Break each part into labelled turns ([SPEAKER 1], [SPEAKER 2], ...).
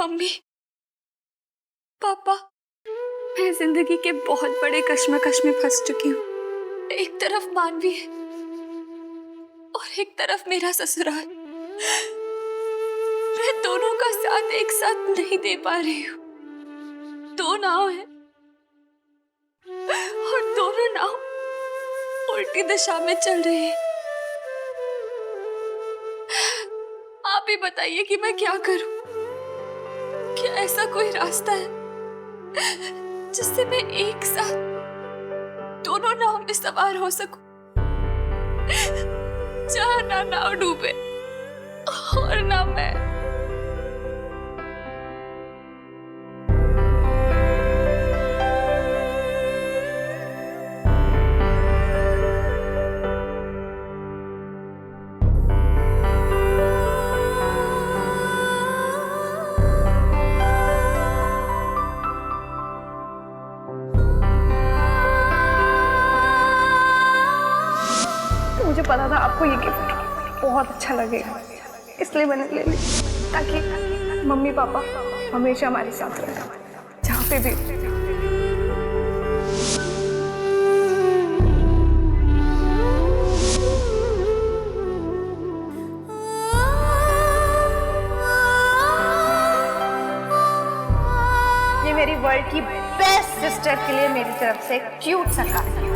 [SPEAKER 1] Mummy, पापा, मैं जिंदगी के बहुत बड़े कश्मकश में फंस चुकी हूँ। एक तरफ मानवी है और एक तरफ मेरा ससुराल। मैं दोनों का साथ एक साथ नहीं दे पा रही हूँ। दो नाव है और दोनों नाव उल्टी दिशा में चल रही है। आप ही बताइए कि मैं क्या करूं? क्या ऐसा कोई रास्ता है जिससे मैं एक साथ दोनों नाव में सवार हो सकूं, जहां ना नाव डूबे और ना मैं।
[SPEAKER 2] मुझे पता था आपको ये गिफ्ट बहुत अच्छा लगेगा, इसलिए मैंने ले ली, ताकि मम्मी पापा हमेशा हमारे साथ रहें, जहाँ पे भी। ये मेरी वर्ल्ड की बेस्ट सिस्टर के लिए मेरी तरफ से क्यूट सा कार्ड है।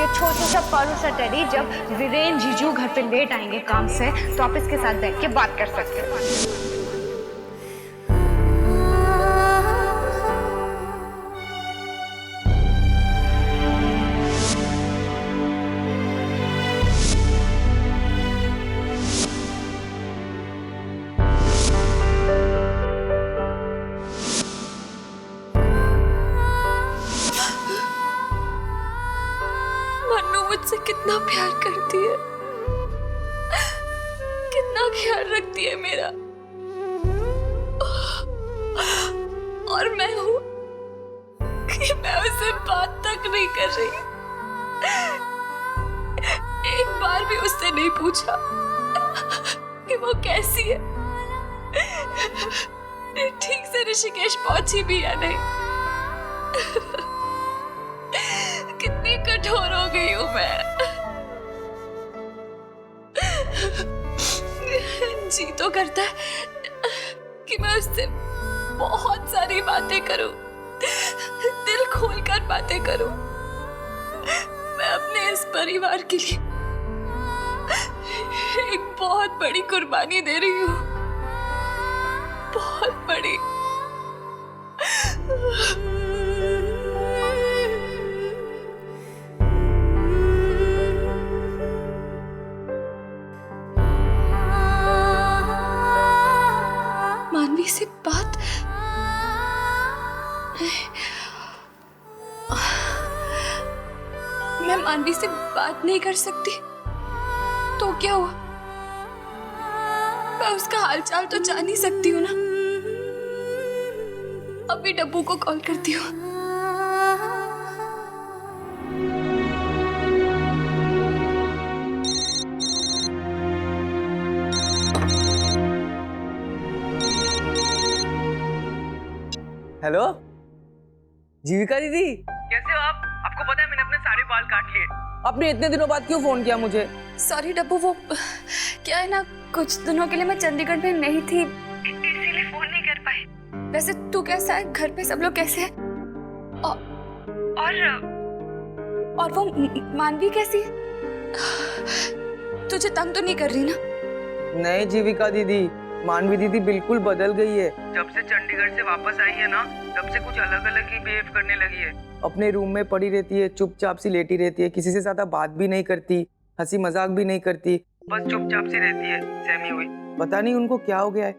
[SPEAKER 2] छोटा सा पारू सा टेडी, जब वीरेन जीजू घर पे लेट आएंगे काम से, तो आप इसके साथ बैठ के बात कर सकते हैं।
[SPEAKER 1] मुझसे कितना प्यार करती है, कितना ख्याल रखती है मेरा, और मैं हूं कि मैं उससे बात तक नहीं कर रही। एक बार भी उससे नहीं पूछा कि वो कैसी है, ठीक से ऋषिकेश पहुंची भी या नहीं। कितनी कठोर हो गई हूं मैं। जी तो करता है कि मैं उससे बहुत सारी बातें करूं, दिल खोलकर बातें करूं। मैं अपने इस परिवार के लिए एक बहुत बड़ी कुर्बानी दे रही हूं, बहुत बड़ी। मानवी से बात मैं मानवी से बात नहीं कर सकती तो क्या हुआ? मैं उसका हालचाल तो जान ही सकती हूँ ना। अभी डब्बू को कॉल करती हूँ।
[SPEAKER 3] हेलो जीविका दीदी, कैसे हो आप? आपको पता है मैंने अपने सारे बाल काट लिए। आपने इतने दिनों बाद क्यों फोन किया मुझे?
[SPEAKER 1] सॉरी डब्बू, वो क्या है ना, कुछ दिनों के लिए मैं चंडीगढ़ में नहीं थी, इसीलिए फोन नहीं कर पाई। वैसे तू कैसा है? घर पे सब लोग कैसे हैं? और वो मानवी कैसी है? तुझे तंग तो नहीं कर रही ना?
[SPEAKER 3] नहीं जीविका दीदी, मानवी दीदी बिल्कुल बदल गई है। जब से चंडीगढ़ से वापस आई है ना, तब से कुछ अलग अलग ही बिहेव करने लगी है। अपने रूम में पड़ी रहती है, चुपचाप सी लेटी रहती है, किसी से ज्यादा बात भी नहीं करती, हंसी मजाक भी नहीं करती, बस चुपचाप सी रहती है, सहमी हुई। पता नहीं उनको क्या हो गया है।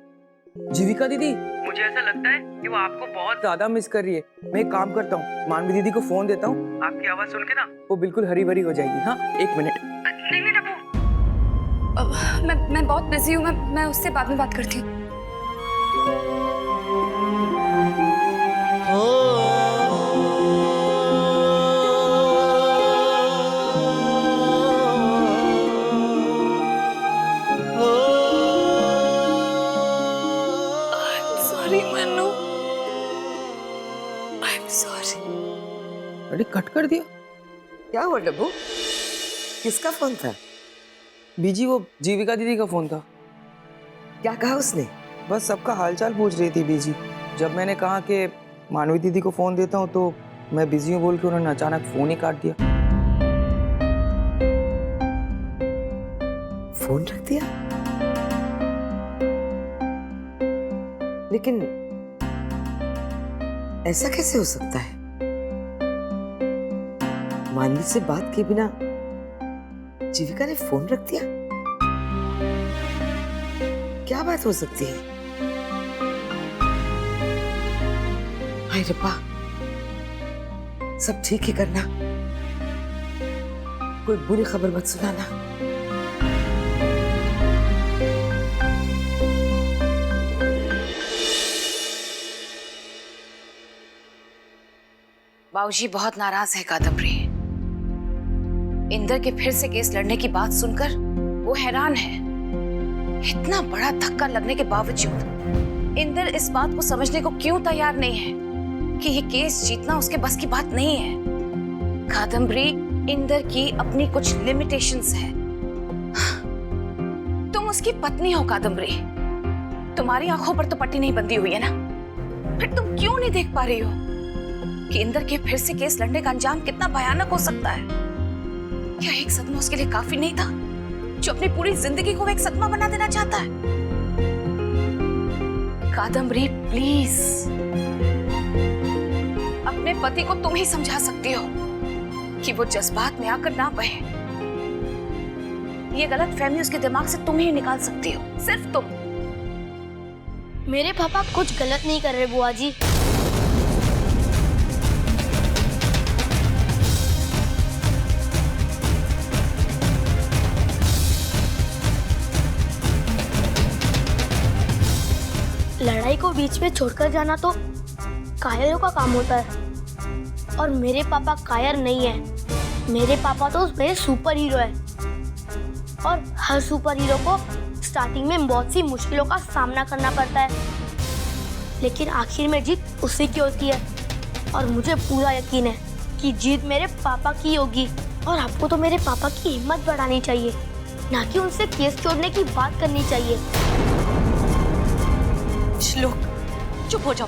[SPEAKER 3] जीविका दीदी, मुझे ऐसा लगता है कि वो आपको बहुत ज्यादा मिस कर रही है। मैं एक काम करता हूँ, मानवी दीदी को फोन देता हूँ, आपकी आवाज सुन के ना वो बिल्कुल हरी भरी हो जाएगी। हाँ, एक मिनट।
[SPEAKER 1] नहीं डब्बू, मैं बहुत बिजी हूँ, मैं उससे बाद में बात करती हूँ। Sorry Manu, I am sorry.
[SPEAKER 3] अरे कट कर दिया।
[SPEAKER 4] क्या हुआ डब्बू? किसका फोन था?
[SPEAKER 3] बीजी, वो जीविका दीदी का फोन था।
[SPEAKER 4] क्या कहा उसने?
[SPEAKER 3] बस सबका हालचाल पूछ रही थी बीजी। जब मैंने कहा कि मानवी दीदी को फोन देता हूँ तो मैं बिजी हूँ बोल के उन्होंने अचानक फोन ही काट दिया।
[SPEAKER 4] फोन रख दिया? लेकिन ऐसा कैसे हो सकता है? मानवी से बात किए बिना जीविका ने फोन रख दिया? क्या बात हो सकती है? हाय रब्बा, सब ठीक ही करना, कोई बुरी खबर मत सुनाना।
[SPEAKER 5] बाबूजी बहुत नाराज है कादम्बरी। इंदर के फिर से केस लड़ने की बात सुनकर वो हैरान है। इतना बड़ा धक्का लगने के बावजूद इंदर इस बात को समझने को क्यों तैयार नहीं है कि ये केस जीतना उसके बस की बात नहीं है। कादम्बरी, इंदर की अपनी कुछ लिमिटेशंस है। तुम उसकी पत्नी हो कादम्बरी, तुम्हारी आंखों पर तो पट्टी नहीं बंधी हुई है ना, फिर तुम क्यों नहीं देख पा रही हो कि इंदर के फिर से केस लड़ने का अंजाम कितना भयानक हो सकता है? क्या एक सदमा उसके लिए काफी नहीं था, जो अपनी पूरी जिंदगी को एक सदमा बना देना चाहता है? कादम्बरी प्लीज, अपने पति को तुम ही समझा सकती हो कि वो जज्बात में आकर ना बहे। ये गलत फहमी उसके दिमाग से तुम ही निकाल सकती हो, सिर्फ तुम।
[SPEAKER 6] मेरे पापा कुछ गलत नहीं कर रहे बुआ जी। लड़ाई को बीच में छोड़कर जाना तो कायरों का काम होता है, और मेरे पापा कायर नहीं है। मेरे पापा तो मेरे सुपर हीरो है, और हर सुपर हीरो को स्टार्टिंग में बहुत सी मुश्किलों का सामना करना पड़ता है, लेकिन आखिर में जीत उसी की होती है। और मुझे पूरा यकीन है कि जीत मेरे पापा की होगी। और आपको तो मेरे पापा की हिम्मत बढ़ानी चाहिए, ना कि उनसे केस छोड़ने की बात करनी चाहिए।
[SPEAKER 1] श्लोक, चुप हो जाओ।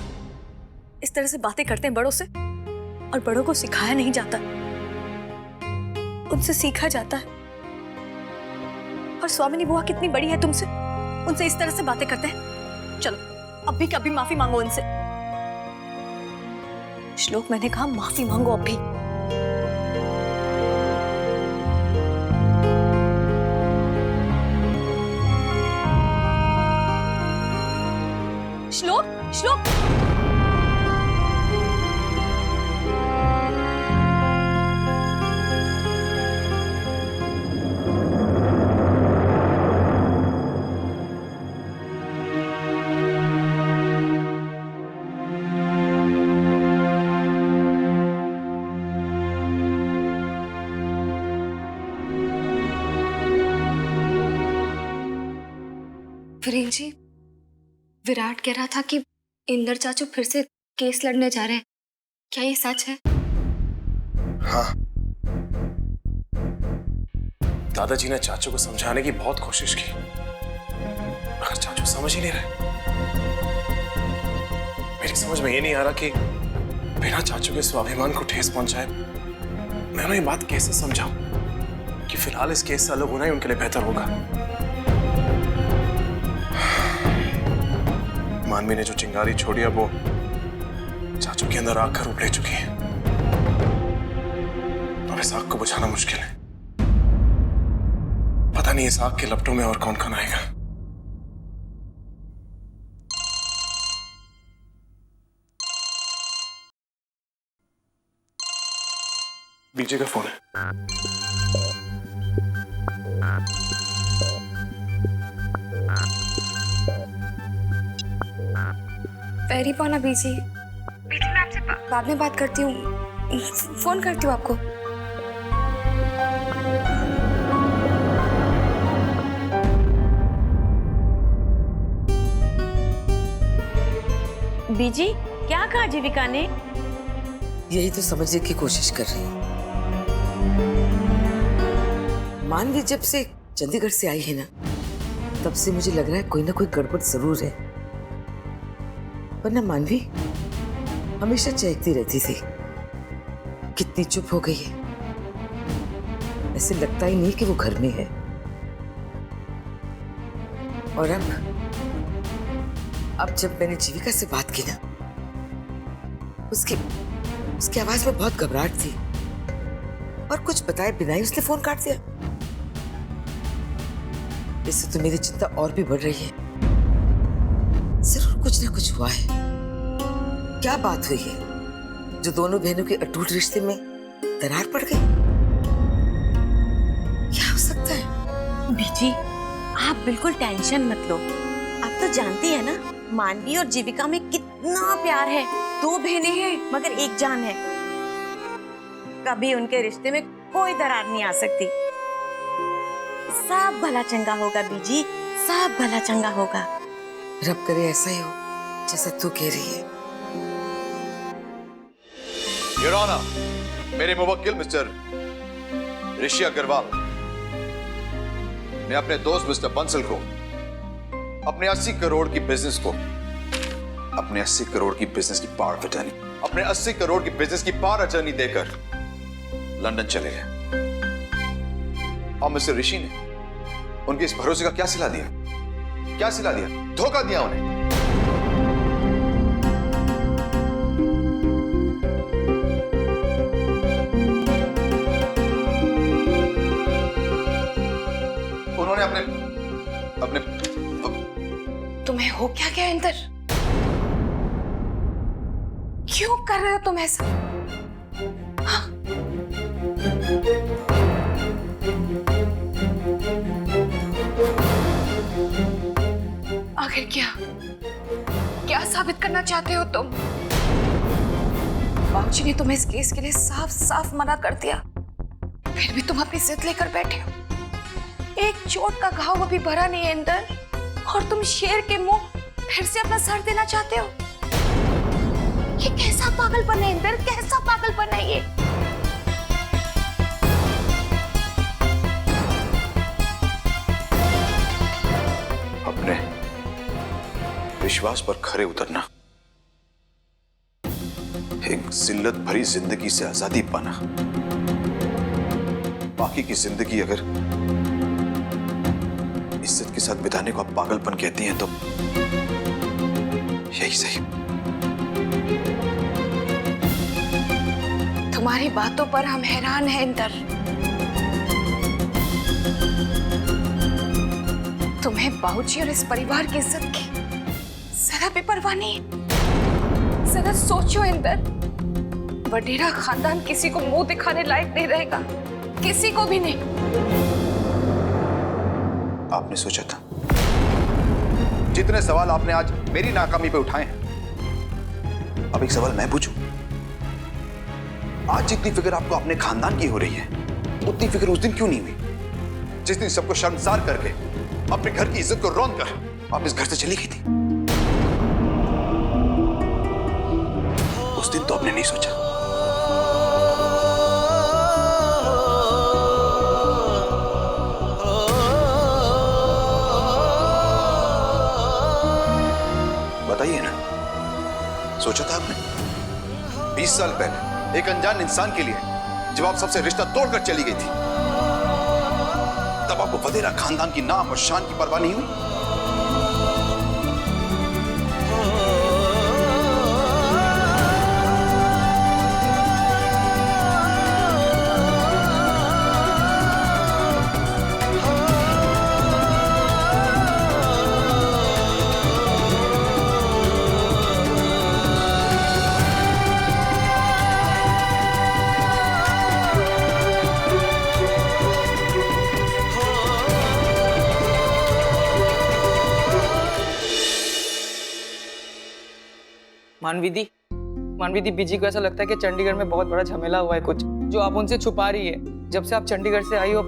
[SPEAKER 1] इस तरह से बातें करते हैं बड़ों से, और बड़ों को सिखाया नहीं जाता, उनसे सीखा जाता है। और स्वामिनी बुआ कितनी बड़ी है तुमसे, उनसे इस तरह से बातें करते हैं? चलो अब भी कभी माफी मांगो उनसे। श्लोक, मैंने कहा माफी मांगो अब भी। श्लोक, श्लोक, वीरेन जी, विराट कह रहा था कि इंदर चाचू फिर से केस लड़ने जा रहे हैं, क्या ये सच है?
[SPEAKER 7] हाँ, दादाजी ने चाचू को समझाने की बहुत कोशिश की, मगर चाचू समझ ही नहीं रहे। मेरी समझ में ये नहीं आ रहा कि बिना चाचू के स्वाभिमान को ठेस पहुंचाए मैं उन्हें ये बात कैसे समझाऊं कि फिलहाल इस केस से अलग होना ही उनके लिए बेहतर होगा। मानवी ने जो चिंगारी छोड़ी है वो चाचू के अंदर आग का रूप ले चुकी है। अब इस आग को बुझाना मुश्किल है। पता नहीं इस आग के लपटों में और कौन कौन आएगा। बीजे का फोन है।
[SPEAKER 1] पैरी पाना बीजी मैं आपसे बाद में बात करती हूँ, फोन करती हूँ आपको।
[SPEAKER 8] बीजी क्या कहा जीविका ने?
[SPEAKER 4] यही तो समझने की कोशिश कर रही हूँ। मानवी जब से चंडीगढ़ से आई है ना, तब से मुझे लग रहा है कोई ना कोई गड़बड़ जरूर है। वरना मानवी हमेशा चहकती रहती थी, कितनी चुप हो गई है। ऐसे लगता ही नहीं कि वो घर में है। और अब जब मैंने जीविका से बात की ना, उसकी आवाज में बहुत घबराहट थी और कुछ बताए बिना ही उसने फोन काट दिया। इससे तो मेरी चिंता और भी बढ़ रही है। जरूर कुछ ना कुछ हुआ है। क्या बात हुई है जो दोनों बहनों के अटूट रिश्ते में दरार पड़ गई? क्या हो सकता है?
[SPEAKER 8] बीजी आप बिल्कुल टेंशन मत लो। आप तो जानती है ना मानवी और जीविका में कितना प्यार है। दो बहनें हैं मगर एक जान है। कभी उनके रिश्ते में कोई दरार नहीं आ सकती। सब भला चंगा होगा बीजी, सब भला चंगा होगा।
[SPEAKER 4] रब करे ऐसा ही हो जैसा तू कह रही है।
[SPEAKER 9] योर ऑनर, मेरे मुवक्किल मिस्टर ऋषि अग्रवाल ने अपने दोस्त मिस्टर बंसल को अपने 80 करोड़ की बिजनेस की पावर ऑफ अटर्नी, अपने 80 करोड़ की बिजनेस की पावर अटर्नी देकर लंदन चले गए। और मिस्टर ऋषि ने उनके इस भरोसे का क्या सिला दिया? धोखा दिया उन्हें। उन्होंने अपने
[SPEAKER 5] तुम्हें हो क्या क्या इंदर? क्यों कर रहे हो तुम ऐसा? हाँ? आखिर क्या साबित करना चाहते हो तुम? बाबूजी ने तुम्हें इस केस के लिए साफ साफ मना कर दिया, फिर भी तुम अपनी जिद लेकर बैठे हो। एक चोट का घाव अभी भरा नहीं है इंदर, और तुम शेर के मुंह फिर से अपना सर देना चाहते हो। ये कैसा पागलपन है इंदर, कैसा पागलपन है ये?
[SPEAKER 9] अपने विश्वास पर खरे उतरना, एक जिल्लत भरी जिंदगी से आजादी पाना, बाकी की जिंदगी अगर इज्जत के साथ बिताने को आप पागलपन कहती हैं तो यही सही।
[SPEAKER 5] तुम्हारी बातों पर हम हैरान हैं इंदर। तुम्हें बाबूजी और इस परिवार की इज्जत की जरा भी परवाह नहीं है। जरा सोचो इंदर, वडेरा खानदान किसी को मुंह दिखाने लायक नहीं रहेगा, किसी को भी नहीं।
[SPEAKER 9] आपने सोचा था? जितने सवाल आपने आज मेरी नाकामी पे उठाए हैं, अब एक सवाल मैं पूछूं? आज जितनी फिक्र आपको अपने खानदान की हो रही है, उतनी फिक्र उस दिन क्यों नहीं हुई जिस दिन सबको शर्मसार करके अपने घर की इज्जत को रौंद कर आप इस घर से चली गई थी? उस दिन तो आपने नहीं सोचा। बताइए ना, सोचा था आपने? 20 साल पहले एक अनजान इंसान के लिए जब आप सबसे रिश्ता तोड़कर चली गई थी, तब आपको वडेरा खानदान की नाम और शान की परवाह नहीं हुई?
[SPEAKER 3] मानवी दी, बीजी को ऐसा लगता है कि चंडीगढ़ में बहुत बड़ा झमेला हुआ है कुछ, जो आप उनसे छुपा रही है। जब से आप चंडीगढ़ से आई हो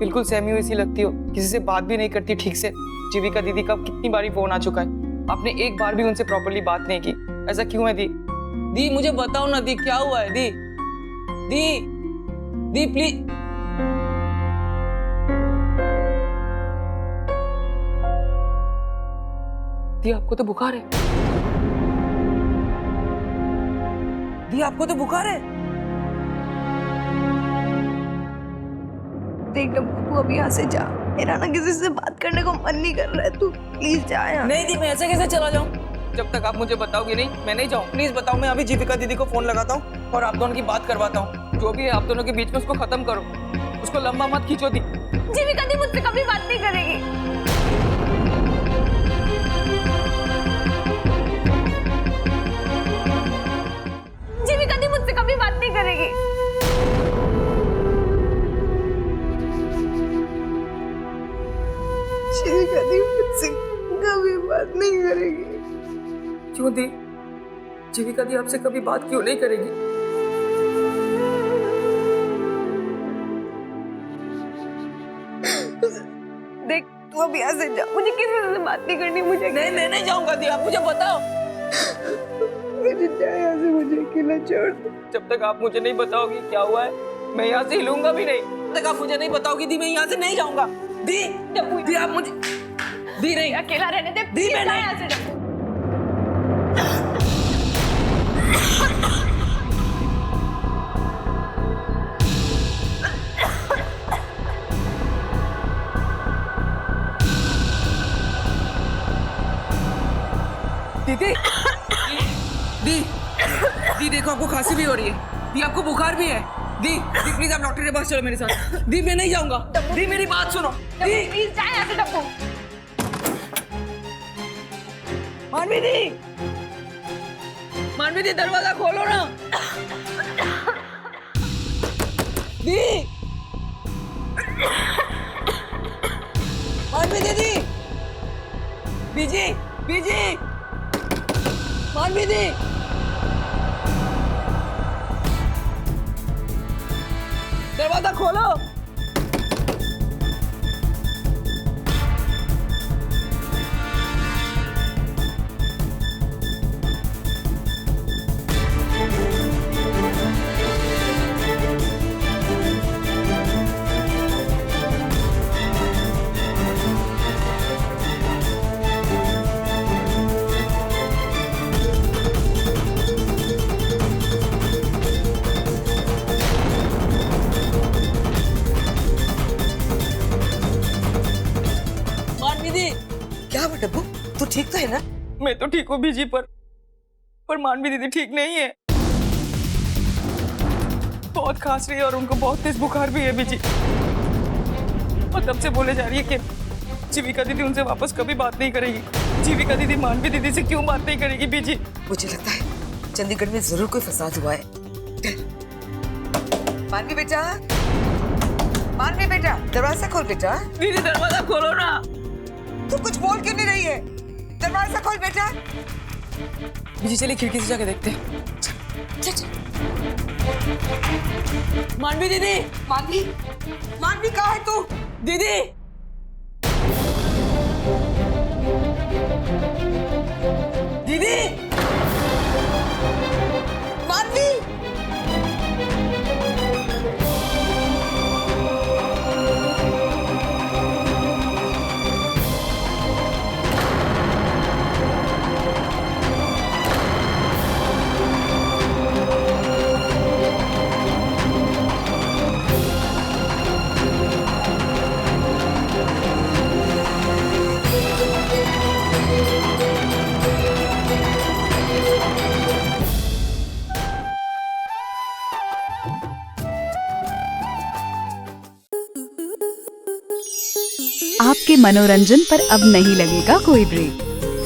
[SPEAKER 3] बिल्कुल सहमी हुई सी लगती हो, किसी से बात भी नहीं करती ठीक से। जीविका दीदी का कितनी बारी फोन आ चुका है, आपने एक बार भी उनसे प्रॉपर्ली बात नहीं की। ऐसा क्यों है दी? दी मुझे बताओ ना दी, क्या हुआ है दी? दी प्लीज। दी आपको तो बुखार है। दी आपको तो बुखार है।
[SPEAKER 2] देख डब्बू, तू अभी यहाँ से जा। मेरा ना किसी से बात करने को मन नहीं कर रहा है, तू प्लीज जा यहाँ।
[SPEAKER 3] नहीं दी, मैं ऐसे कैसे चला जाऊँ? जब तक आप मुझे बताओगे नहीं मैं नहीं जाऊँ। प्लीज बताओ। मैं अभी जीविका दीदी को फोन लगाता हूँ और आप दोनों की बात करवाता हूँ। जो भी है आप दोनों के बीच में उसको खत्म करो, उसको लंबा मत खींचो दी।
[SPEAKER 2] जीविका दी मुझसे कभी बात नहीं करेगी। जीविका दी मुझसे कभी बात नहीं करेगी। जीविका दी मुझसे कभी बात नहीं करेगी।
[SPEAKER 3] क्यों दी? जीविका दी आपसे कभी बात क्यों नहीं करेगी?
[SPEAKER 2] देख तू अब यहाँ से जा, मुझे किसी से बात नहीं करनी। मुझे
[SPEAKER 3] नहीं, मैं नहीं जाऊंगा दी, आप मुझे बताओ।
[SPEAKER 2] मुझे जा यहाँ से, मुझे अकेला छोड़ दो।
[SPEAKER 3] जब तक आप मुझे नहीं बताओगी क्या हुआ है, मैं यहाँ से हिलूंगा भी नहीं। जब तक आप मुझे नहीं बताओगी दी, मैं यहाँ से नहीं जाऊंगा। दी आप मुझे दी नहीं,
[SPEAKER 2] अकेला रहने दे।
[SPEAKER 3] दी मैं नहीं।
[SPEAKER 2] यहाँ से जा।
[SPEAKER 3] दीदी दी देखो, आपको खांसी भी हो रही है। दी आपको बुखार भी है। दी प्लीज आप डॉक्टर के पास चलो मेरे साथ। दी मैं नहीं जाऊंगा। दी मेरी बात सुनो। दी
[SPEAKER 2] प्लीज जा यहाँ से डब्बू।
[SPEAKER 3] मानवी दी दरवाजा खोलो ना। दी मानवी दीदी, बीजी मानवी दी, दरवाजा खोलो।
[SPEAKER 4] क्या हुआ डब्बू, तू ठीक तो है ना?
[SPEAKER 3] मैं तो ठीक हूँ बीजी, पर मानवी दीदी ठीक नहीं है। बहुत खांस रही है और उनको बहुत तेज बुखार भी है बीजी। और तब से बोले जा रही है कि जीविका दीदी उनसे वापस कभी बात नहीं करेगी। जीविका दीदी मानवी दीदी से क्यों बात नहीं करेगी बीजी?
[SPEAKER 4] मुझे लगता है चंडीगढ़ में जरूर कोई फसाद हुआ है। मानवी बेटा दरवाजा खोल बेटा।
[SPEAKER 3] दीदी दरवाजा खोलो ना।
[SPEAKER 4] तू कुछ बोल क्यों नहीं रही है? दरवाजा खोल बेटा।
[SPEAKER 3] बीजी चलिए खिड़की से जाके देखते हैं। मानवी दीदी,
[SPEAKER 4] मानवी कहाँ है तू?
[SPEAKER 3] दीदी दीदी
[SPEAKER 4] मानवी
[SPEAKER 10] आपके मनोरंजन पर अब नहीं लगेगा कोई ब्रेक।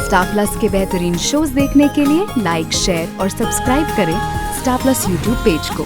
[SPEAKER 10] स्टार प्लस के बेहतरीन शोज देखने के लिए लाइक, शेयर और सब्सक्राइब करें स्टार प्लस यूट्यूब पेज को।